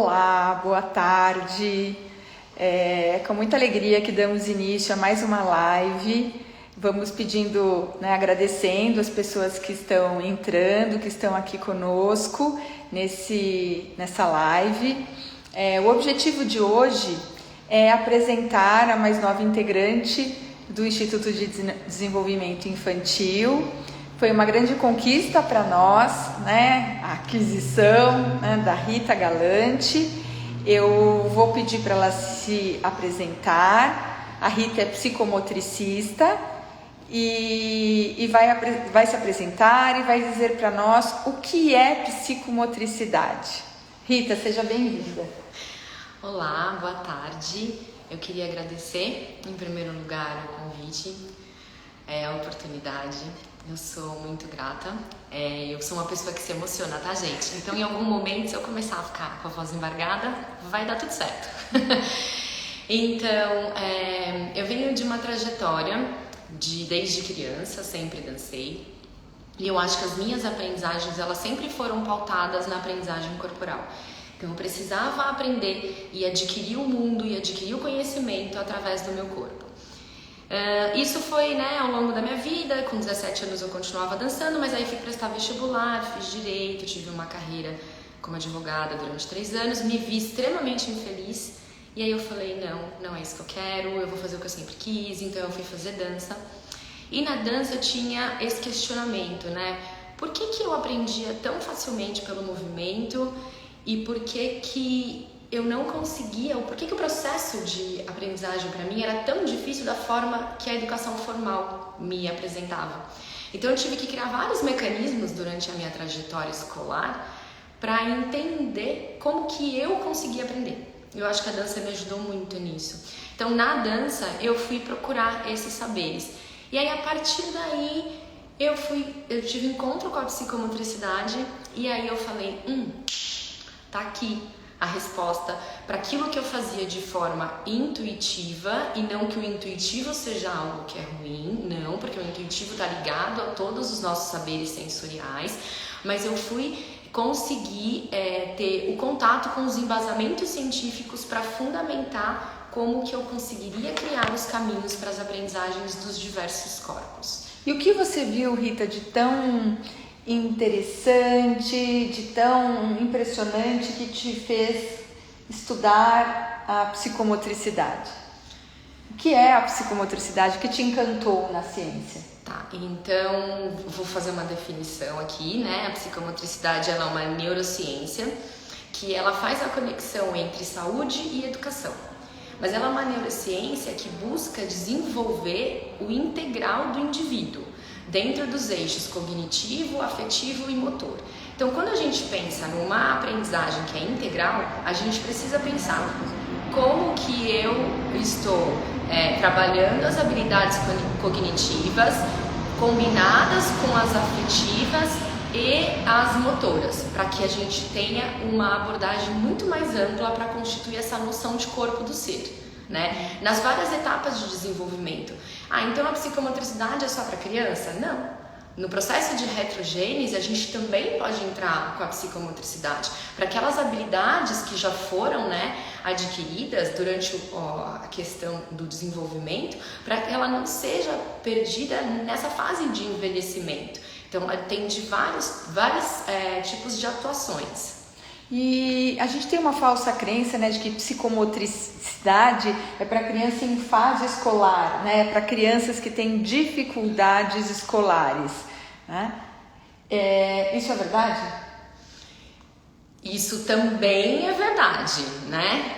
Olá, boa tarde. É com muita alegria que damos início a mais uma live. Vamos pedindo, agradecendo as pessoas que estão entrando, que estão aqui conosco nessa live. O objetivo de hoje é apresentar a mais nova integrante do Instituto de Desenvolvimento Infantil. Foi uma grande conquista para nós, a aquisição da Rita Galante. Eu vou pedir para ela se apresentar. A Rita é psicomotricista e vai se apresentar e vai dizer para nós o que é psicomotricidade. Rita, seja bem-vinda. Olá, boa tarde. Eu queria agradecer, em primeiro lugar, o convite, a oportunidade. Eu sou muito grata. Eu sou uma pessoa que se emociona, tá, gente? Então, em algum momento, se eu começar a ficar com a voz embargada, vai dar tudo certo. Então, eu venho de uma trajetória desde criança, sempre dancei. E eu acho que as minhas aprendizagens, elas sempre foram pautadas na aprendizagem corporal. Então, eu precisava aprender e adquirir o mundo e adquirir o conhecimento através do meu corpo. Isso foi ao longo da minha vida. Com 17 anos eu continuava dançando, mas aí fui prestar vestibular, fiz direito, tive uma carreira como advogada durante 3 anos, me vi extremamente infeliz e aí eu falei, não é isso que eu quero, eu vou fazer o que eu sempre quis. Então eu fui fazer dança e na dança eu tinha esse questionamento, por que eu aprendia tão facilmente pelo movimento e por que eu não conseguia, por que o processo de aprendizagem para mim era tão difícil da forma que a educação formal me apresentava. Então eu tive que criar vários mecanismos durante a minha trajetória escolar para entender como que eu conseguia aprender. Eu acho que a dança me ajudou muito nisso. Então na dança eu fui procurar esses saberes. E aí a partir daí eu tive encontro com a psicomotricidade e aí eu falei, tá aqui a resposta para aquilo que eu fazia de forma intuitiva, e não que o intuitivo seja algo que é ruim, não, porque o intuitivo está ligado a todos os nossos saberes sensoriais, mas eu fui conseguir ter o contato com os embasamentos científicos para fundamentar como que eu conseguiria criar os caminhos para as aprendizagens dos diversos corpos. E o que você viu, Rita, de tão interessante, de tão impressionante que te fez estudar a psicomotricidade? O que é a psicomotricidade? O que te encantou na ciência? Tá, então vou fazer uma definição aqui, A psicomotricidade ela é uma neurociência que ela faz a conexão entre saúde e educação. Mas ela é uma neurociência que busca desenvolver o integral do indivíduo dentro dos eixos cognitivo, afetivo e motor. Então, quando a gente pensa numa aprendizagem que é integral, a gente precisa pensar como que eu estou trabalhando as habilidades cognitivas combinadas com as afetivas e as motoras, para que a gente tenha uma abordagem muito mais ampla para constituir essa noção de corpo do ser. Nas várias etapas de desenvolvimento. Então a psicomotricidade é só para criança? Não. No processo de retrogênese, a gente também pode entrar com a psicomotricidade para aquelas habilidades que já foram adquiridas durante a questão do desenvolvimento, para que ela não seja perdida nessa fase de envelhecimento. Então, tem de vários tipos de atuações. E a gente tem uma falsa crença, de que psicomotricidade é para criança em fase escolar, para crianças que têm dificuldades escolares, Isso é verdade? Isso também é verdade,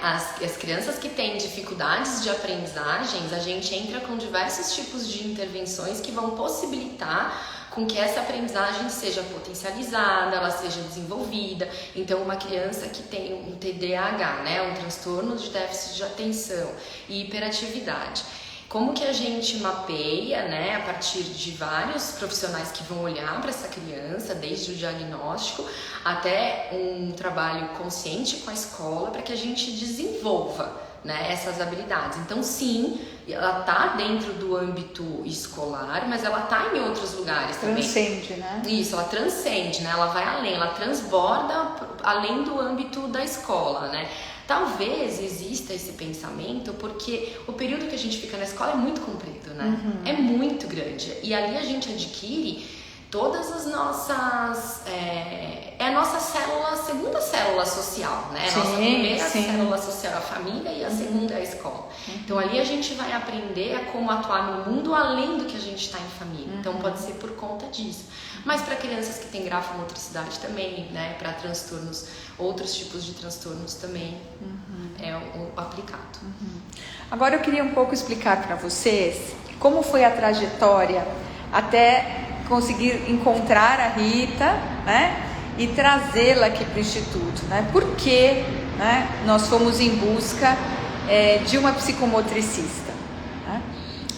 As crianças que têm dificuldades de aprendizagens, a gente entra com diversos tipos de intervenções que vão possibilitar com que essa aprendizagem seja potencializada, ela seja desenvolvida. Então, uma criança que tem um TDAH, um transtorno de déficit de atenção e hiperatividade, como que a gente mapeia, a partir de vários profissionais que vão olhar para essa criança, desde o diagnóstico até um trabalho consciente com a escola, para que a gente desenvolva né, essas habilidades. Então, sim, ela tá dentro do âmbito escolar, mas ela tá em outros lugares também. Transcende, né? Isso, ela transcende, né? Ela vai além, ela transborda além do âmbito da escola, né? Talvez exista esse pensamento porque o período que a gente fica na escola é muito comprido, né? É muito grande. E ali a gente adquire todas as nossas... É a nossa célula, segunda célula social, né? Sim, nossa primeira sim. célula social é a família e a segunda é a escola. Então ali a gente vai aprender a como atuar no mundo além do que a gente está em família. Então pode ser por conta disso. Mas para crianças que têm grafomotricidade também, né? Para transtornos, outros tipos de transtornos também é o aplicado. Agora eu queria um pouco explicar para vocês como foi a trajetória até conseguir encontrar a Rita, né? E trazê-la aqui para o Instituto, né? Por que, né, nós fomos em busca de uma psicomotricista, né?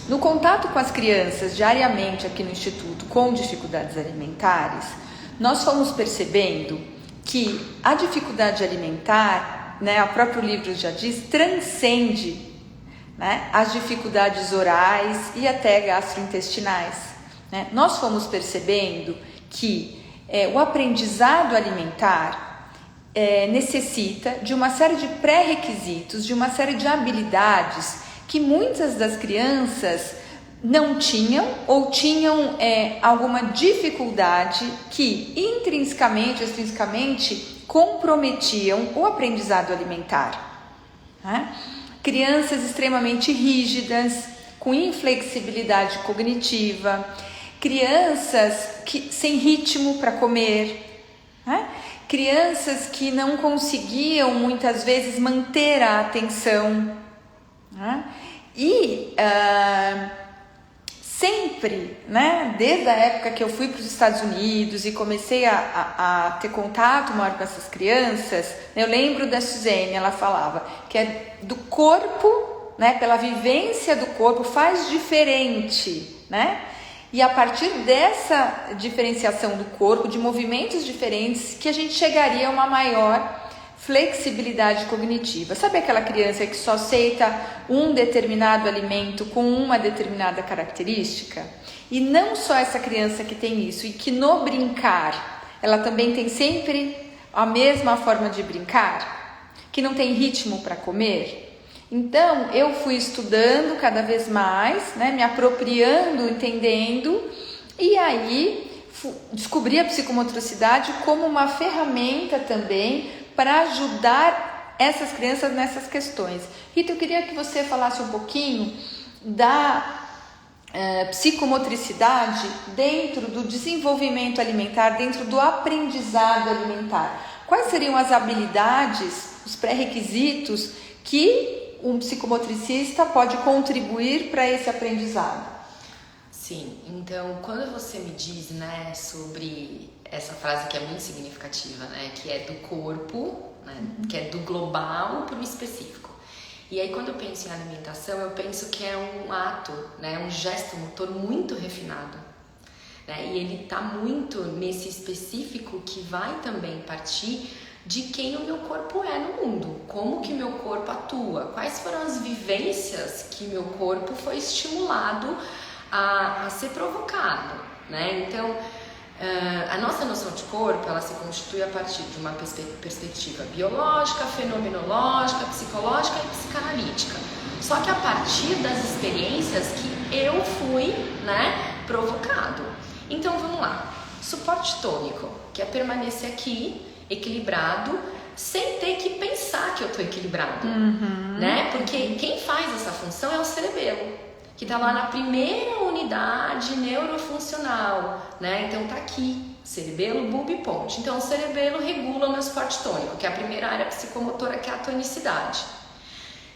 No contato com as crianças diariamente aqui no Instituto com dificuldades alimentares, nós fomos percebendo que a dificuldade alimentar, né, o próprio livro já diz, transcende, né, as dificuldades orais e até gastrointestinais, né? Nós fomos percebendo que o aprendizado alimentar necessita de uma série de pré-requisitos, de uma série de habilidades que muitas das crianças não tinham ou tinham alguma dificuldade que intrinsecamente, extrinsecamente comprometiam o aprendizado alimentar, né? Crianças extremamente rígidas, com inflexibilidade cognitiva, crianças sem ritmo para comer, né? Crianças que não conseguiam muitas vezes manter a atenção, né? E sempre, né, desde a época que eu fui para os Estados Unidos e comecei a ter contato maior com essas crianças, eu lembro da Suzane, ela falava que é do corpo, né, pela vivência do corpo faz diferente, né? E a partir dessa diferenciação do corpo, de movimentos diferentes, que a gente chegaria a uma maior flexibilidade cognitiva. Sabe aquela criança que só aceita um determinado alimento com uma determinada característica? E não só essa criança que tem isso, e que no brincar, ela também tem sempre a mesma forma de brincar, que não tem ritmo para comer. Então, eu fui estudando cada vez mais, né, me apropriando, entendendo, e aí descobri a psicomotricidade como uma ferramenta também para ajudar essas crianças nessas questões. Rita, eu queria que você falasse um pouquinho da psicomotricidade dentro do desenvolvimento alimentar, dentro do aprendizado alimentar. Quais seriam as habilidades, os pré-requisitos que um psicomotricista pode contribuir para esse aprendizado? Sim, então quando você me diz, né, sobre essa frase que é muito significativa, né, que é do corpo, né, que é do global para o específico. E aí quando eu penso em alimentação, eu penso que é um ato, né, um gesto motor muito refinado, né, e ele está muito nesse específico que vai também partir de quem o meu corpo é no mundo, como que meu corpo atua, quais foram as vivências que meu corpo foi estimulado a ser provocado, né? Então, a nossa noção de corpo, ela se constitui a partir de uma perspectiva biológica, fenomenológica, psicológica e psicanalítica. Só que a partir das experiências que eu fui, né, provocado. Então, vamos lá. Suporte tônico, que é permanecer aqui, equilibrado, sem ter que pensar que eu tô equilibrado, né? Porque quem faz essa função é o cerebelo, que tá lá na primeira unidade neurofuncional, né? Então tá aqui, cerebelo, bulbo e ponte. Então o cerebelo regula o meu suporte tônico, que é a primeira área psicomotora, que é a tonicidade.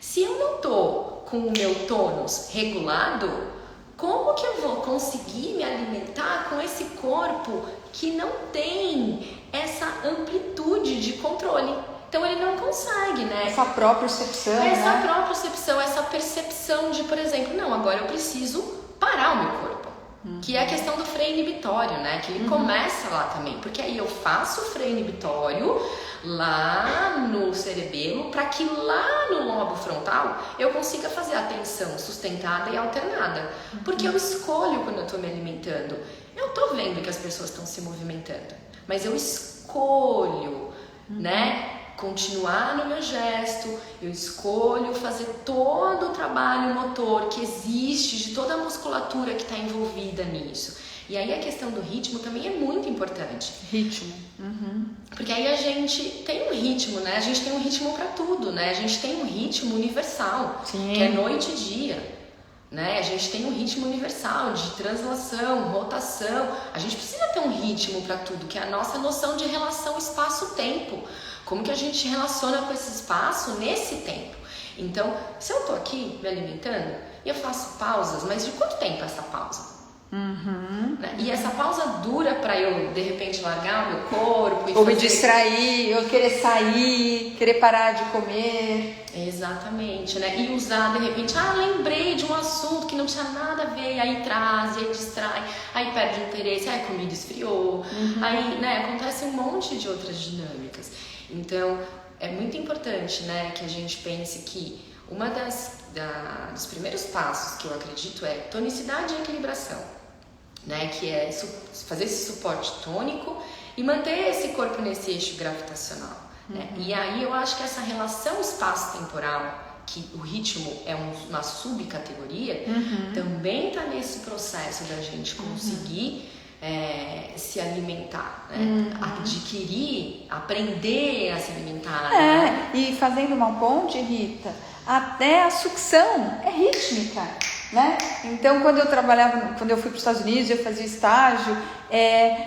Se eu não tô com o meu tônus regulado, como que eu vou conseguir me alimentar com esse corpo que não tem essa amplitude de controle? Então ele não consegue, né? Essa propriocepção, essa percepção de, por exemplo, não, agora eu preciso parar o meu corpo, Que é a questão do freio inibitório, né? Que ele começa lá também. Porque aí eu faço o freio inibitório lá no cerebelo para que lá no lobo frontal eu consiga fazer a atenção sustentada e alternada. Porque eu escolho quando eu estou me alimentando. Eu estou vendo que as pessoas estão se movimentando, mas eu escolho, né? Continuar no meu gesto, eu escolho fazer todo o trabalho motor que existe, de toda a musculatura que está envolvida nisso. E aí a questão do ritmo também é muito importante. Ritmo. Porque aí a gente tem um ritmo, né? A gente tem um ritmo para tudo, né? A gente tem um ritmo universal, Sim. que é noite e dia. Né? A gente tem um ritmo universal de translação, rotação. A gente precisa ter um ritmo para tudo, que é a nossa noção de relação espaço-tempo. Como que a gente relaciona com esse espaço nesse tempo? Então, se eu tô aqui me alimentando e eu faço pausas, mas de quanto tempo é essa pausa? Né? E essa pausa dura para eu, de repente, largar o meu corpo e ou fazer... me distrair, ou querer sair, querer parar de comer. Exatamente, né? E usar, de repente, lembrei de um assunto que não tinha nada a ver, aí traz, aí distrai, aí perde o interesse, aí a comida esfriou, aí, né, acontece um monte de outras dinâmicas. Então, é muito importante, né, que a gente pense que uma dos primeiros passos que eu acredito é tonicidade e equilibração, né, que é fazer esse suporte tônico e manter esse corpo nesse eixo gravitacional. Né? E aí eu acho que essa relação espaço-temporal, que o ritmo é uma subcategoria, também está nesse processo da gente conseguir se alimentar, né? Adquirir, aprender a se alimentar. Né? E fazendo uma ponte, Rita, até a sucção é rítmica. Né? Então, quando eu fui para os Estados Unidos, eu fazia estágio,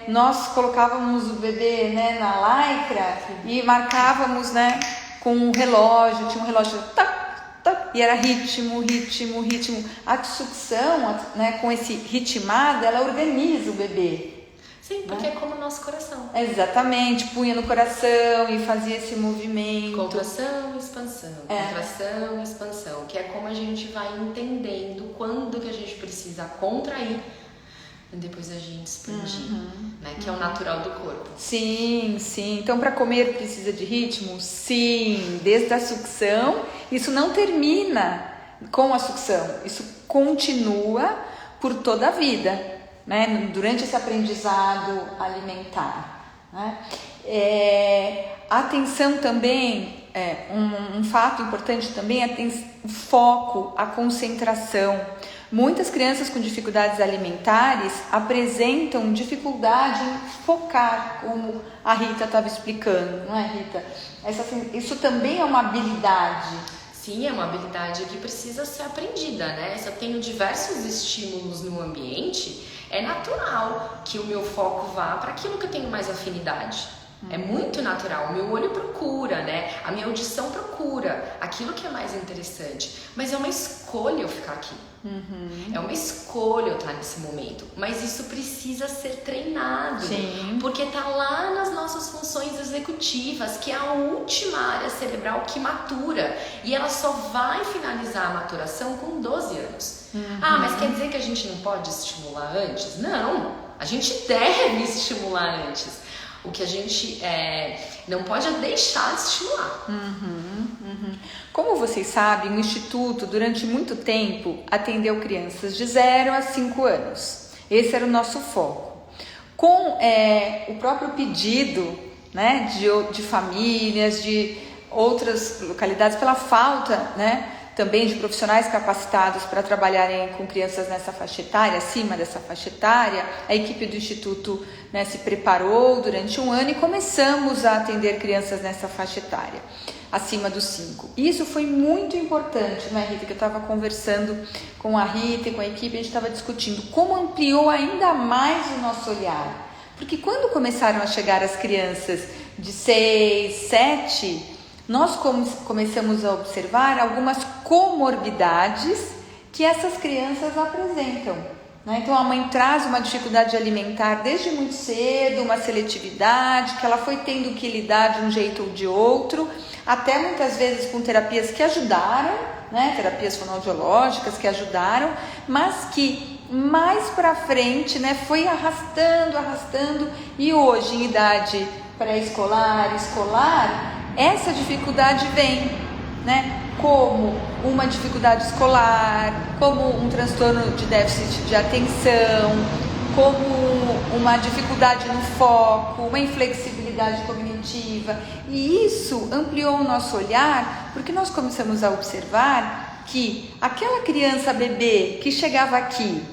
nós colocávamos o bebê, né, na lycra e marcávamos, né, com um relógio, tinha um relógio, e era ritmo. A sucção, né, com esse ritmado, ela organiza o bebê. Sim, porque é como o nosso coração. Exatamente, punha no coração e fazia esse movimento. Contração, expansão, contração, expansão, que é como a gente vai entendendo quando que a gente precisa contrair e depois a gente expandir, né? Que é o natural do corpo. Sim. Então, para comer precisa de ritmo? Sim, desde a sucção. Isso não termina com a sucção, isso continua por toda a vida. Né, durante esse aprendizado alimentar, né? A atenção também, um fato importante também é o foco, a concentração. Muitas crianças com dificuldades alimentares apresentam dificuldade em focar, como a Rita estava explicando, não é, Rita? Isso também é uma habilidade. Sim, é uma habilidade que precisa ser aprendida, né? Se eu tenho diversos estímulos no ambiente, é natural que o meu foco vá para aquilo que eu tenho mais afinidade. É muito natural. O meu olho procura, né? A minha audição procura aquilo que é mais interessante. Mas é uma escolha eu ficar aqui. É uma escolha eu estar nesse momento. Mas isso precisa ser treinado. Sim. Porque está lá nas nossas funções executivas, que é a última área cerebral que matura. E ela só vai finalizar a maturação com 12 anos. Mas quer dizer que a gente não pode estimular antes? Não, a gente deve estimular antes. O que a gente não pode é deixar de estimular. Como vocês sabem, o Instituto, durante muito tempo, atendeu crianças de 0 a 5 anos. Esse era o nosso foco. Com o próprio pedido, né, de famílias, de outras localidades, pela falta, né, também de profissionais capacitados para trabalharem com crianças nessa faixa etária, acima dessa faixa etária, a equipe do Instituto, né, se preparou durante um ano e começamos a atender crianças nessa faixa etária, acima dos 5. Isso foi muito importante, né, Rita? Que eu estava conversando com a Rita e com a equipe, a gente estava discutindo como ampliou ainda mais o nosso olhar. Porque quando começaram a chegar as crianças de 6, 7... nós começamos a observar algumas comorbidades que essas crianças apresentam. Né? Então, a mãe traz uma dificuldade alimentar desde muito cedo, uma seletividade, que ela foi tendo que lidar de um jeito ou de outro, até muitas vezes com terapias que ajudaram, né? Terapias fonoaudiológicas que ajudaram, mas que mais pra frente, né, foi arrastando, e hoje, em idade pré-escolar, escolar, essa dificuldade vem, né, como uma dificuldade escolar, como um transtorno de déficit de atenção, como uma dificuldade no foco, uma inflexibilidade cognitiva. E isso ampliou o nosso olhar, porque nós começamos a observar que aquela criança bebê que chegava aqui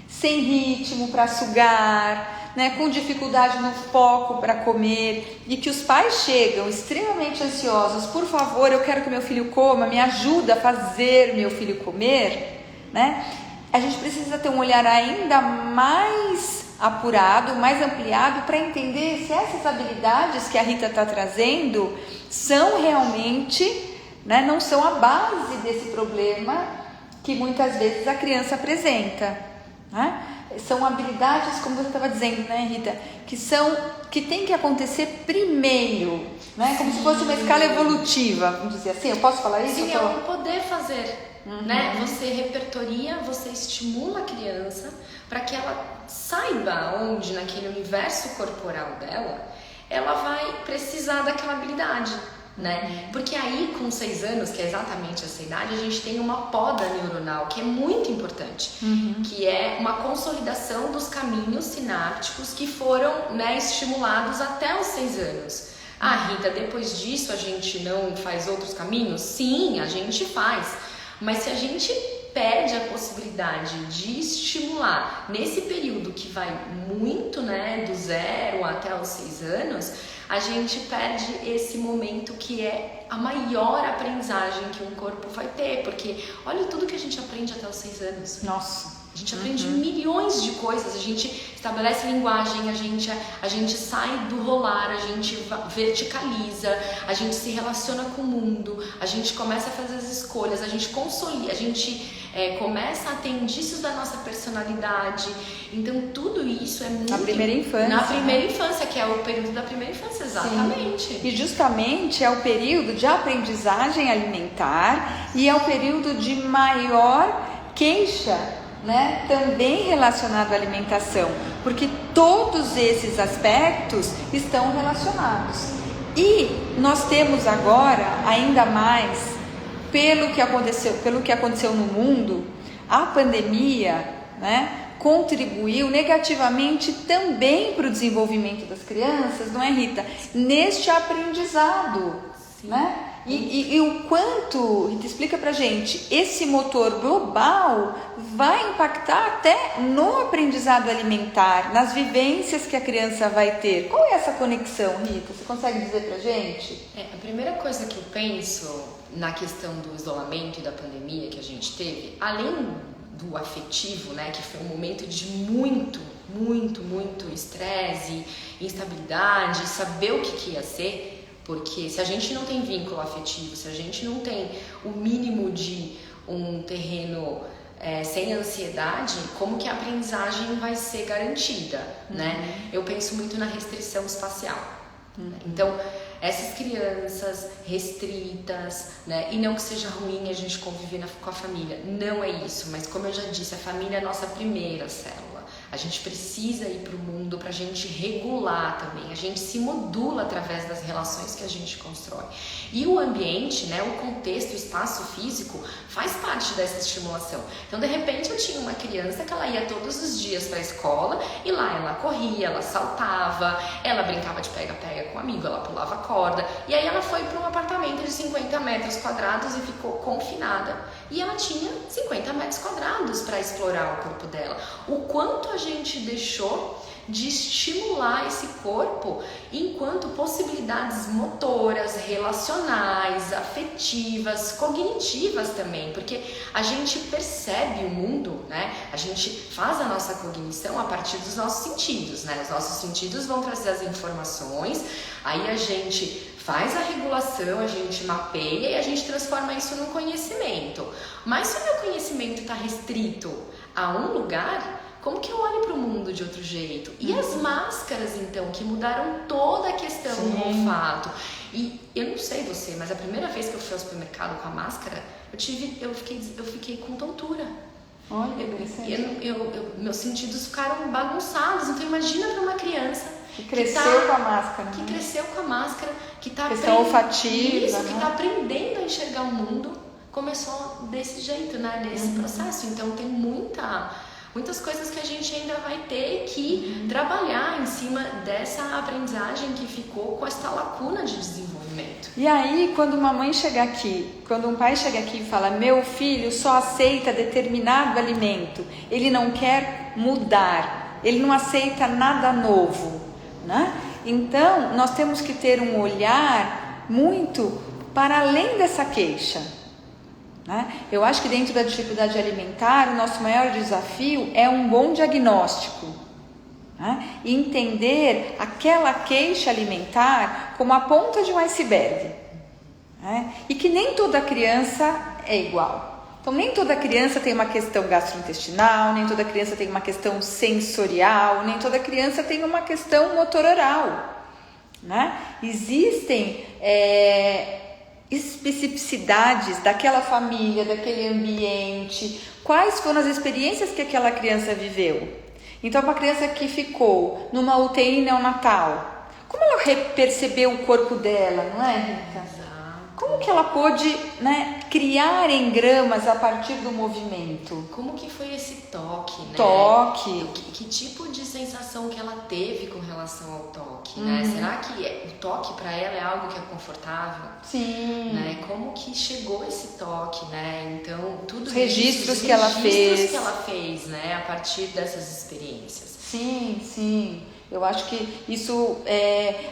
sem ritmo para sugar, né, com dificuldade no foco para comer, e que os pais chegam extremamente ansiosos: por favor, eu quero que meu filho coma, me ajuda a fazer meu filho comer, né? A gente precisa ter um olhar ainda mais apurado, mais ampliado, para entender se essas habilidades que a Rita está trazendo são realmente, né, não são a base desse problema que muitas vezes a criança apresenta, né? São habilidades, como você estava dizendo, né, Rita, que tem que acontecer primeiro, né? Como se fosse uma escala evolutiva, vamos dizer assim. Eu posso falar isso? Sim, é o poder fazer, né? Você repertoria, você estimula a criança para que ela saiba onde, naquele universo corporal dela, ela vai precisar daquela habilidade, né? Porque aí, com 6 anos, que é exatamente essa idade, a gente tem uma poda neuronal que é muito importante, que é uma consolidação dos caminhos sinápticos que foram, né, estimulados até os 6 anos. Ah, Rita, depois disso a gente não faz outros caminhos? Sim, a gente faz. Mas se a gente perde a possibilidade de estimular nesse período que vai muito, né, do 0 até os 6 anos, a gente perde esse momento que é a maior aprendizagem que um corpo vai ter, porque olha tudo que a gente aprende até os 6 anos. Nossa! A gente aprende milhões de coisas, a gente estabelece linguagem, a gente sai do rolar, a gente verticaliza, a gente se relaciona com o mundo, a gente começa a fazer as escolhas, a gente consolida, a gente começa a ter indícios da nossa personalidade. Então tudo isso é muito... Na primeira infância. Na primeira infância, que é o período da primeira infância, exatamente. Sim. E justamente é o período de aprendizagem alimentar e é o período de maior queixa, né, também relacionado à alimentação, porque todos esses aspectos estão relacionados. E nós temos agora, ainda mais, pelo que aconteceu no mundo, a pandemia, né, contribuiu negativamente também para o desenvolvimento das crianças, não é, Rita? Neste aprendizado, né? E o quanto, Rita, explica pra gente, esse motor global vai impactar até no aprendizado alimentar, nas vivências que a criança vai ter. Qual é essa conexão, Rita? Você consegue dizer pra gente? A primeira coisa que eu penso na questão do isolamento e da pandemia que a gente teve, além do afetivo, né, que foi um momento de muito estresse, instabilidade, saber o que ia ser. Porque se a gente não tem vínculo afetivo, se a gente não tem o mínimo de um terreno sem ansiedade, como que a aprendizagem vai ser garantida, né? Eu penso muito na restrição espacial. Então, essas crianças restritas, né? E não que seja ruim a gente conviver com a família, não é isso. Mas como eu já disse, a família é a nossa primeira célula. A gente precisa ir para o mundo para a gente regular também. A gente se modula através das relações que a gente constrói. E o ambiente, né, o contexto, o espaço físico faz parte dessa estimulação. Então, de repente, eu tinha uma criança que ela ia todos os dias para a escola e lá ela corria, ela saltava, ela brincava de pega-pega com um amigo, ela pulava corda. E aí ela foi para um apartamento de 50 metros quadrados e ficou confinada. E ela tinha 50 metros quadrados para explorar o corpo dela. O quanto a gente deixou de estimular esse corpo enquanto possibilidades motoras, relacionais, afetivas, cognitivas também, porque a gente percebe o mundo, né? A gente faz a nossa cognição a partir dos nossos sentidos, né? Os nossos sentidos vão trazer as informações, aí a gente faz a regulação, a gente mapeia e a gente transforma isso num conhecimento. Mas se o meu conhecimento está restrito a um lugar, como que eu olho para o mundo de outro jeito? E as máscaras, então, que mudaram toda a questão do olfato. E eu não sei você, mas a primeira vez que eu fui ao supermercado com a máscara, eu fiquei com tontura. Olha, interessante. Meus sentidos ficaram bagunçados. Então imagina para uma criança que cresceu com a máscara. Que cresceu com a máscara, que está olfativa, que está aprendendo a enxergar o mundo, começou desse jeito, né? Nesse processo. Então tem muitas coisas que a gente ainda vai ter que trabalhar em cima dessa aprendizagem que ficou com essa lacuna de desenvolvimento. E aí, quando uma mãe chega aqui, quando um pai chega aqui e fala, meu filho só aceita determinado alimento, ele não quer mudar, ele não aceita nada novo, né? Então, nós temos que ter um olhar muito para além dessa queixa. Eu acho que dentro da dificuldade alimentar, o nosso maior desafio é um bom diagnóstico, e entender aquela queixa alimentar como a ponta de um iceberg, e que nem toda criança é igual. Então, nem toda criança tem uma questão gastrointestinal, nem toda criança tem uma questão sensorial, nem toda criança tem uma questão motor-oral, Existem especificidades daquela família, daquele ambiente, quais foram as experiências que aquela criança viveu. Então, uma criança que ficou numa UTI neonatal, como ela percebeu o corpo dela, não é, Rita? Como que ela pôde, criar engramas a partir do movimento? Como que foi esse toque, né? Toque. Que tipo de sensação que ela teve com relação ao toque, né? Será que o toque para ela é algo que é confortável? Sim. Né? Como que chegou esse toque, né? Então, tudo os registros que ela fez, né? A partir dessas experiências. Sim. Eu acho que isso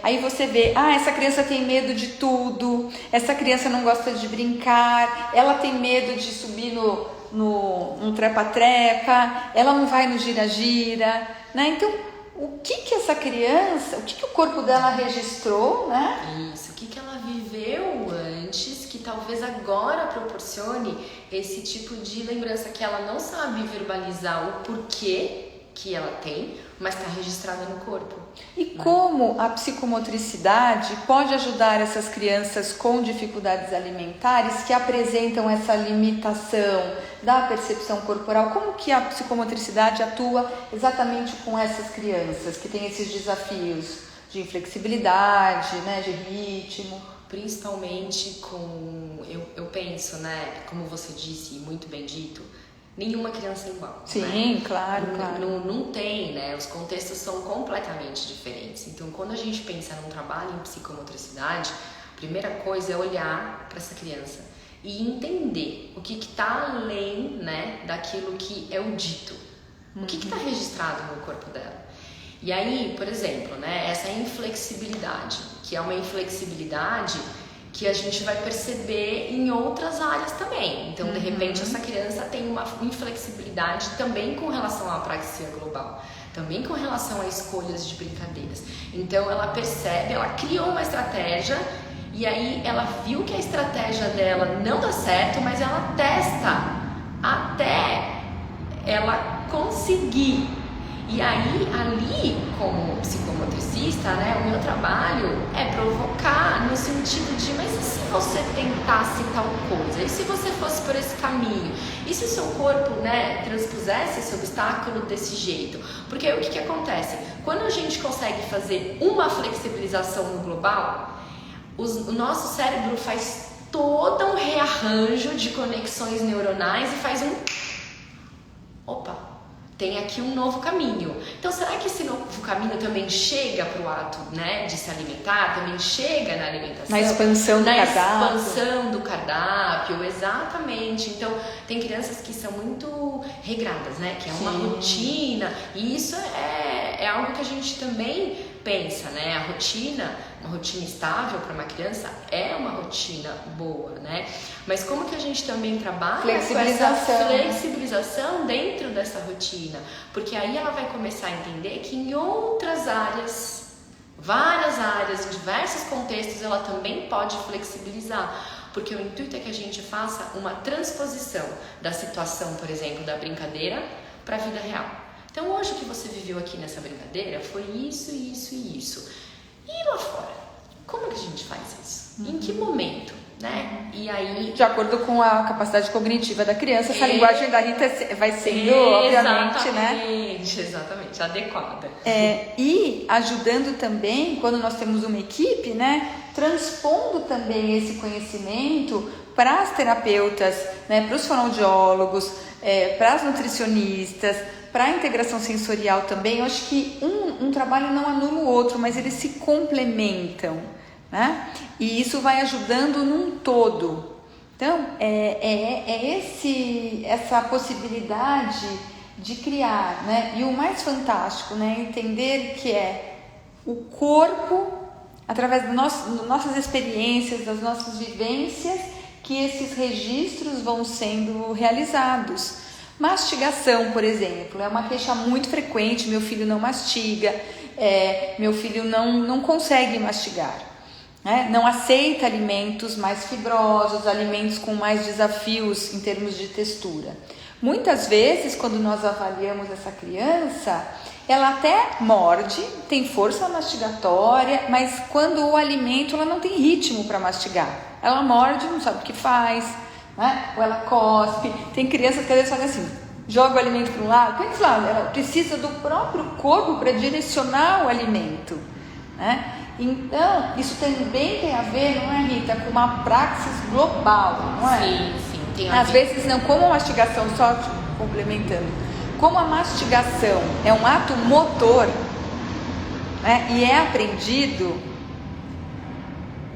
aí você vê, essa criança tem medo de tudo, essa criança não gosta de brincar, ela tem medo de subir no trepa-trepa, ela não vai no gira-gira, né? Então, o que essa criança, o que o corpo dela registrou, né? Isso, o que ela viveu antes, que talvez agora proporcione esse tipo de lembrança que ela não sabe verbalizar o porquê que ela tem, mas está registrada no corpo. E como a psicomotricidade pode ajudar essas crianças com dificuldades alimentares que apresentam essa limitação da percepção corporal? Como que a psicomotricidade atua exatamente com essas crianças que têm esses desafios de inflexibilidade, de ritmo? Principalmente eu penso, como você disse, muito bem dito, nenhuma criança é igual. Sim, claro. Não tem, os contextos são completamente diferentes. Então, quando a gente pensa num trabalho em psicomotricidade, a primeira coisa é olhar para essa criança e entender o que está além, daquilo que é o dito. O que está registrado no corpo dela. E aí, por exemplo, essa inflexibilidade, que é uma inflexibilidade que a gente vai perceber em outras áreas também. Então, de repente, essa criança tem uma inflexibilidade também com relação à apraxia global, também com relação a escolhas de brincadeiras. Então, ela percebe, ela criou uma estratégia e aí ela viu que a estratégia dela não dá certo, mas ela testa até ela conseguir. E aí, ali, como psicomotricista, o meu trabalho é provocar no sentido de, mas e se você tentasse tal coisa? E se você fosse por esse caminho? E se o seu corpo, transpusesse esse obstáculo desse jeito? Porque aí o que acontece? Quando a gente consegue fazer uma flexibilização no global, o nosso cérebro faz todo um rearranjo de conexões neuronais e faz opa! Tem aqui um novo caminho. Então, será que esse novo caminho também chega para o ato, de se alimentar? Também chega na alimentação? Na expansão do cardápio. Na expansão do cardápio, exatamente. Então, tem crianças que são muito regradas, que é uma rotina. E isso é algo que a gente também pensa, A rotina, uma rotina estável para uma criança é uma rotina boa, Mas como que a gente também trabalha com essa flexibilização dentro dessa rotina? Porque aí ela vai começar a entender que em outras áreas, várias áreas, em diversos contextos, ela também pode flexibilizar. Porque o intuito é que a gente faça uma transposição da situação, por exemplo, da brincadeira para a vida real. Então, hoje o que você viveu aqui nessa brincadeira foi isso, isso e isso. E lá fora, como que a gente faz isso? Em que momento? né? E aí... De acordo com a capacidade cognitiva da criança, essa linguagem da Rita vai sendo, obviamente, né? Exatamente, adequada. E ajudando também, quando nós temos uma equipe, né? Transpondo também esse conhecimento para as terapeutas, né? Para os fonoaudiólogos, para as nutricionistas, para a integração sensorial também. Eu acho que um trabalho não anula o outro, mas eles se complementam, né? E isso vai ajudando num todo. Então, essa possibilidade de criar, né? E o mais fantástico, né? Entender que é o corpo, através das nossas experiências, das nossas vivências, que esses registros vão sendo realizados. Mastigação, por exemplo, é uma queixa muito frequente. Meu filho não mastiga, meu filho não consegue mastigar, né? Não aceita alimentos mais fibrosos, alimentos com mais desafios em termos de textura. Muitas vezes, quando nós avaliamos essa criança, ela até morde, tem força mastigatória, mas quando o alimento, ela não tem ritmo para mastigar. Ela morde, não sabe o que faz, né? Ou ela cospe. Tem crianças que às vezes fazem assim, joga o alimento para um lado, para esse lado. Ela precisa do próprio corpo para direcionar o alimento, né? Então, isso também tem a ver, não é, Rita, com uma praxis global, não é? Sim, tem a Às vezes não, como a mastigação, só complementando, como a mastigação é um ato motor, né, e é aprendido,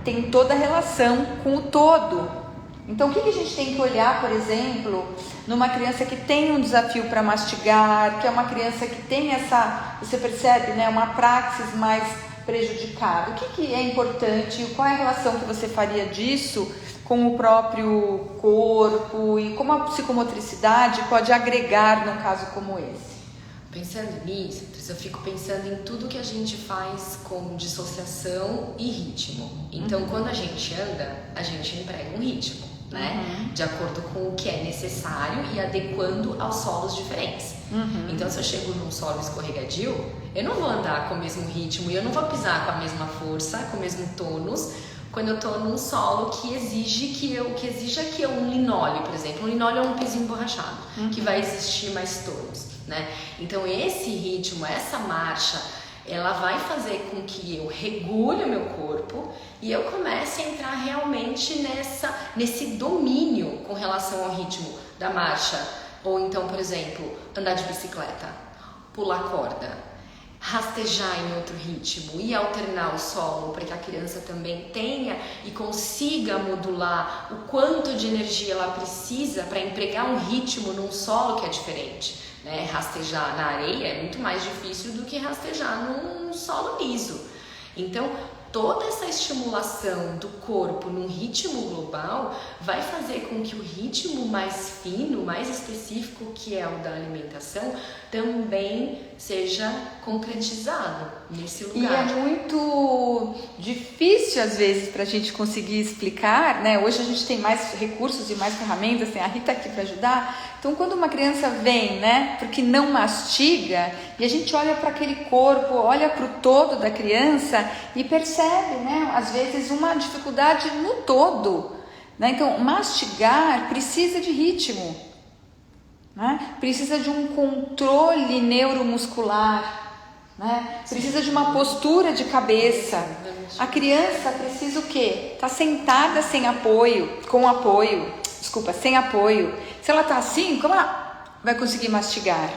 tem toda a relação com o todo. Então, o que a gente tem que olhar, por exemplo, numa criança que tem um desafio para mastigar, que é uma criança que tem você percebe, né, uma praxis mais prejudicada. O que é importante e qual é a relação que você faria disso com o próprio corpo e como a psicomotricidade pode agregar num caso como esse? Pensando nisso, eu fico pensando em tudo que a gente faz com dissociação e ritmo. Então, quando a gente anda, a gente emprega um ritmo, né? De acordo com o que é necessário e adequando aos solos diferentes. Então, se eu chego num solo escorregadio, eu não vou andar com o mesmo ritmo e eu não vou pisar com a mesma força, com o mesmo tônus, quando eu estou num solo que exija que um linóleo, por exemplo. Um linóleo é um piso emborrachado, que vai existir mais tônus, né? Então, esse ritmo, essa marcha, ela vai fazer com que eu regule o meu corpo e eu comece a entrar realmente nesse domínio com relação ao ritmo da marcha. Ou então, por exemplo, andar de bicicleta, pular corda, rastejar em outro ritmo e alternar o solo para que a criança também tenha e consiga modular o quanto de energia ela precisa para empregar um ritmo num solo que é diferente, né? Rastejar na areia é muito mais difícil do que rastejar num solo liso. Então, toda essa estimulação do corpo num ritmo global vai fazer com que o ritmo mais fino, mais específico, que é o da alimentação, também seja concretizado nesse lugar. E é muito difícil, às vezes, para a gente conseguir explicar, né? Hoje a gente tem mais recursos e mais ferramentas, tem a Rita aqui para ajudar. Então, quando uma criança vem, né, porque não mastiga, e a gente olha para aquele corpo, olha para o todo da criança e percebe, né, às vezes, uma dificuldade no todo, né? Então, mastigar precisa de ritmo, né? Precisa de um controle neuromuscular, né? Precisa de uma postura de cabeça. A criança precisa o quê? Tá sentada sem apoio, sem apoio. Se ela tá assim, como ela vai conseguir mastigar,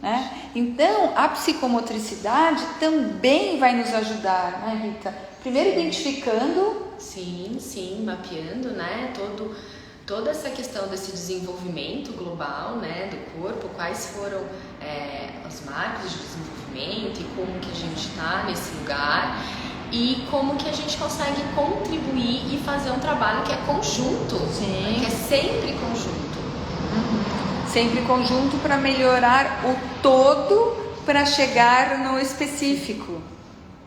né? Então, a psicomotricidade também vai nos ajudar, né, Rita? Primeiro identificando. Sim, mapeando, né, toda essa questão desse desenvolvimento global, né, do corpo, quais foram os marcos de desenvolvimento e como que a gente está nesse lugar e como que a gente consegue contribuir e fazer um trabalho que é conjunto, né, que é sempre conjunto. Sempre conjunto para melhorar o todo para chegar no específico,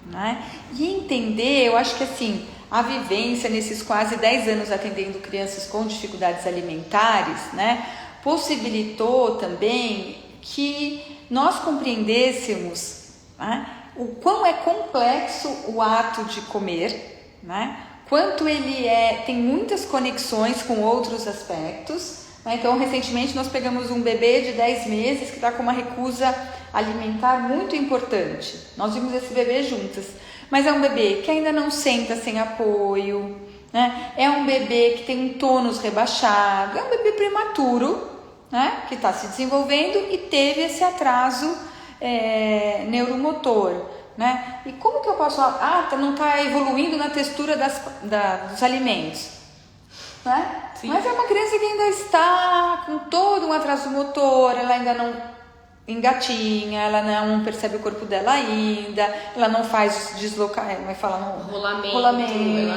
né? E entender, eu acho que assim, a vivência nesses quase 10 anos atendendo crianças com dificuldades alimentares, né, possibilitou também que nós compreendêssemos, né, o quão é complexo o ato de comer, né, quanto ele tem muitas conexões com outros aspectos, né? Então, recentemente nós pegamos um bebê de 10 meses que está com uma recusa alimentar muito importante. Nós vimos esse bebê juntas, mas é um bebê que ainda não senta sem apoio, né? É um bebê que tem um tônus rebaixado, é um bebê prematuro, né? Que está se desenvolvendo e teve esse atraso neuromotor, né? E como que eu posso falar, não está evoluindo na textura dos alimentos, né? Sim. Mas é uma criança que ainda está com todo um atraso motor, ela ainda não engatinha, ela não percebe o corpo dela ainda, ela não faz rolamento, ela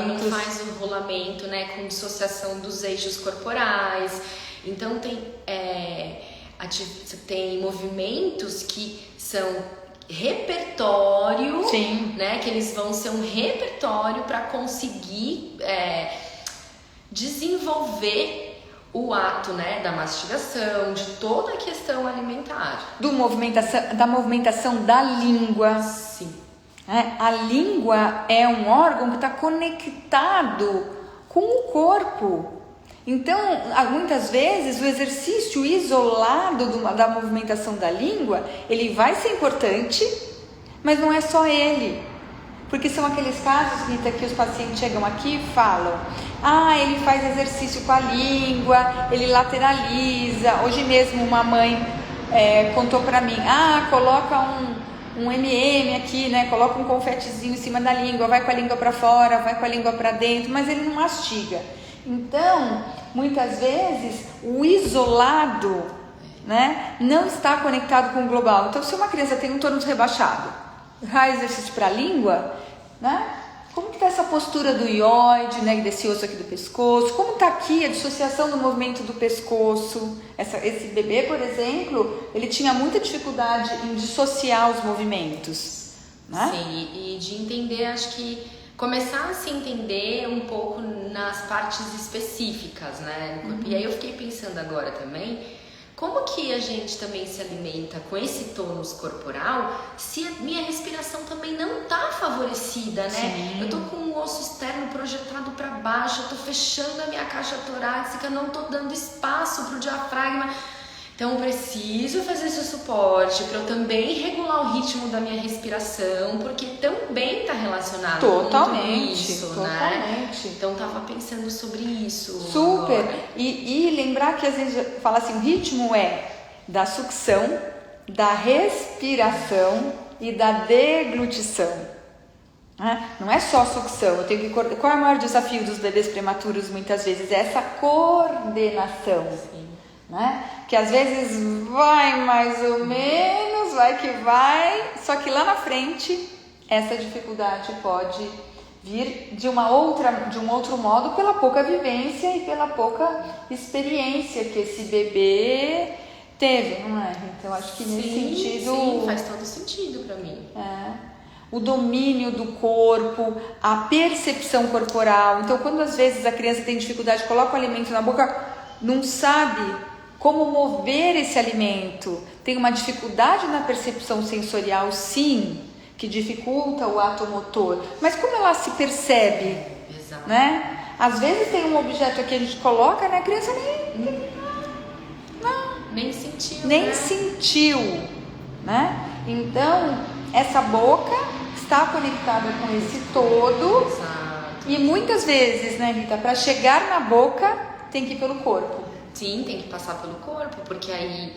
não faz o rolamento, né, com dissociação dos eixos corporais. Então tem movimentos que são repertório, sim, né, que eles vão ser um repertório para conseguir desenvolver o ato, né, da mastigação, de toda a questão alimentar. Da movimentação da língua. Sim. A língua é um órgão que está conectado com o corpo. Então, muitas vezes, o exercício isolado da movimentação da língua, ele vai ser importante, mas não é só ele. Porque são aqueles casos, Rita, que os pacientes chegam aqui e falam: ele faz exercício com a língua, ele lateraliza. Hoje mesmo uma mãe contou pra mim: coloca um M&M aqui, né? Coloca um confetezinho em cima da língua, vai com a língua pra fora, vai com a língua pra dentro, mas ele não mastiga. Então, muitas vezes, o isolado, né, não está conectado com o global. Então, se uma criança tem um tônus rebaixado, faz exercício para a língua, né? Como que está essa postura do hioide, né, desse osso aqui do pescoço? Como está aqui a dissociação do movimento do pescoço? Esse bebê, por exemplo, ele tinha muita dificuldade em dissociar os movimentos, né? Sim, e de entender, acho que começar a se entender um pouco nas partes específicas, né? E aí eu fiquei pensando agora também, como que a gente também se alimenta com esse tônus corporal se a minha respiração também não tá favorecida, né? Sim. Eu tô com o osso externo projetado para baixo, eu tô fechando a minha caixa torácica, não tô dando espaço pro diafragma. Então eu preciso fazer esse suporte para eu também regular o ritmo da minha respiração, porque também está relacionado com tudo isso, né? Então eu tava pensando sobre isso. Super! E lembrar que às vezes fala assim, o ritmo é da sucção, da respiração e da deglutição. Não é só sucção, eu tenho que... Qual é o maior desafio dos bebês prematuros muitas vezes? É essa coordenação. Sim. Né? Que às vezes vai mais ou menos, vai que vai, só que lá na frente essa dificuldade pode vir de um outro modo pela pouca vivência e pela pouca experiência que esse bebê teve, não é? Então acho que nesse sentido... Sim, faz todo sentido para mim. O domínio do corpo, a percepção corporal. Então quando às vezes a criança tem dificuldade, coloca o alimento na boca, não sabe como mover esse alimento, tem uma dificuldade na percepção sensorial, sim, que dificulta o ato motor, mas como ela se percebe? Exato. Né? Às vezes tem um objeto aqui, a gente coloca, né? A criança nem sentiu, nem né? sentiu, né? Então, essa boca está conectada com esse todo. Exato. E muitas vezes, né, Rita, para chegar na boca tem que ir pelo corpo. Sim, tem que passar pelo corpo, porque aí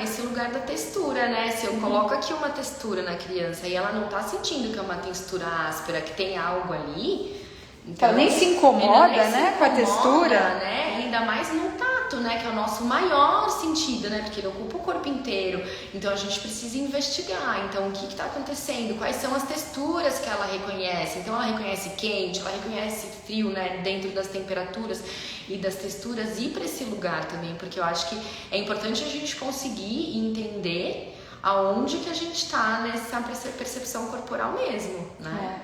esse lugar da textura, né? Se eu coloco aqui uma textura na criança e ela não tá sentindo que é uma textura áspera, que tem algo ali, então ela nem se incomoda, né, com a textura, né? Ainda mais no tato, né, que é o nosso maior sentido, né, porque ele ocupa o corpo inteiro. Então a gente precisa investigar, então o que está acontecendo, quais são as texturas que ela reconhece. Então ela reconhece quente, ela reconhece frio, né, dentro das temperaturas e das texturas, ir para esse lugar também, porque eu acho que é importante a gente conseguir entender aonde que a gente está nessa percepção corporal mesmo, né?